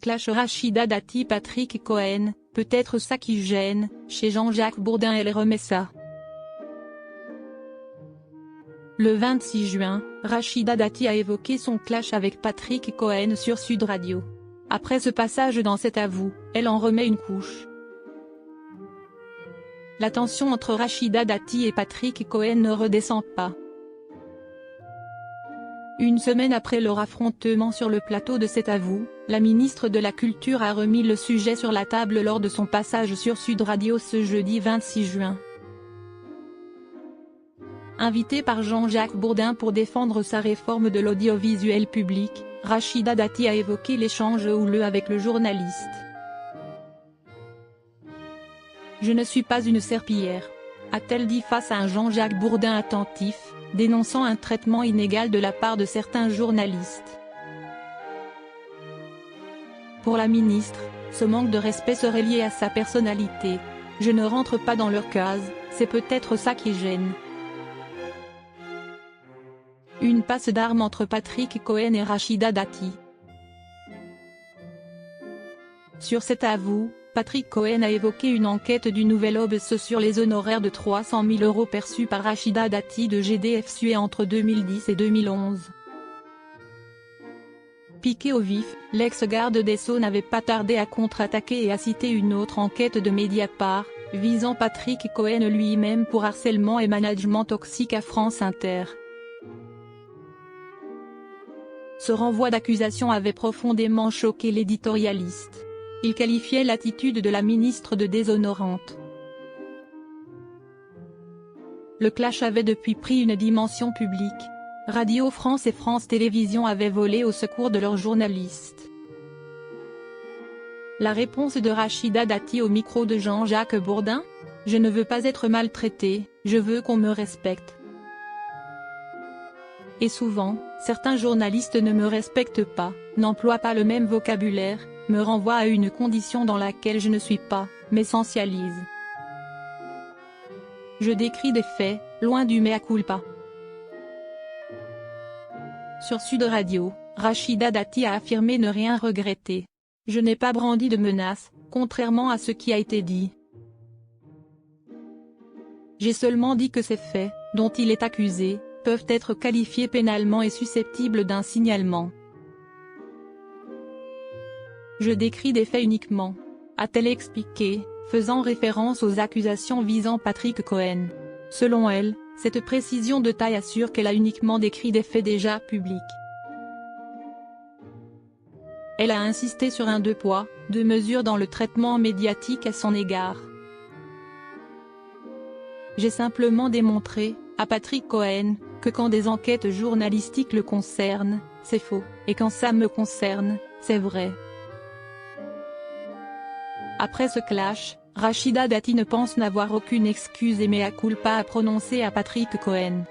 Clash Rachida Dati Patrick Cohen, peut-être ça qui gêne, chez Jean-Jacques Bourdin elle remet ça. Le 26 juin, Rachida Dati a évoqué son clash avec Patrick Cohen sur Sud Radio. Après ce passage dans cet avou, elle en remet une couche. La tension entre Rachida Dati et Patrick Cohen ne redescend pas. Une semaine après leur affrontement sur le plateau de cet avou, la ministre de la Culture a remis le sujet sur la table lors de son passage sur Sud Radio ce jeudi 26 juin. Invitée par Jean-Jacques Bourdin pour défendre sa réforme de l'audiovisuel public, Rachida Dati a évoqué l'échange houleux avec le journaliste. « Je ne suis pas une serpillière », a-t-elle dit face à un Jean-Jacques Bourdin attentif, dénonçant un traitement inégal de la part de certains journalistes. Pour la ministre, ce manque de respect serait lié à sa personnalité. « Je ne rentre pas dans leur case, c'est peut-être ça qui gêne. » Une passe d'armes entre Patrick Cohen et Rachida Dati. Sur cet avou, Patrick Cohen a évoqué une enquête du Nouvel Obs sur les honoraires de 300 000 € perçus par Rachida Dati de GDF Suez entre 2010 et 2011. Piqué au vif, l'ex-garde des Sceaux n'avait pas tardé à contre-attaquer et à citer une autre enquête de Mediapart, visant Patrick Cohen lui-même pour harcèlement et management toxique à France Inter. Ce renvoi d'accusation avait profondément choqué l'éditorialiste. Il qualifiait l'attitude de la ministre de déshonorante. Le clash avait depuis pris une dimension publique. Radio France et France Télévisions avaient volé au secours de leurs journalistes. La réponse de Rachida Dati au micro de Jean-Jacques Bourdin ? « Je ne veux pas être maltraitée, je veux qu'on me respecte. Et souvent, certains journalistes ne me respectent pas, n'emploient pas le même vocabulaire, me renvoient à une condition dans laquelle je ne suis pas, m'essentialisent. Je décris des faits, loin du mea culpa. » Sur Sud Radio, Rachida Dati a affirmé ne rien regretter. « Je n'ai pas brandi de menaces, contrairement à ce qui a été dit. J'ai seulement dit que ces faits, dont il est accusé, peuvent être qualifiés pénalement et susceptibles d'un signalement. Je décris des faits uniquement, a-t-elle expliqué, faisant référence aux accusations visant Patrick Cohen. Selon elle, cette précision de taille assure qu'elle a uniquement décrit des faits déjà publics. Elle a insisté sur un deux poids, deux mesures dans le traitement médiatique à son égard. J'ai simplement démontré, à Patrick Cohen, que quand des enquêtes journalistiques le concernent, c'est faux, et quand ça me concerne, c'est vrai. Après ce clash, Rachida Dati ne pense n'avoir aucune excuse et mea culpa à prononcer à Patrick Cohen.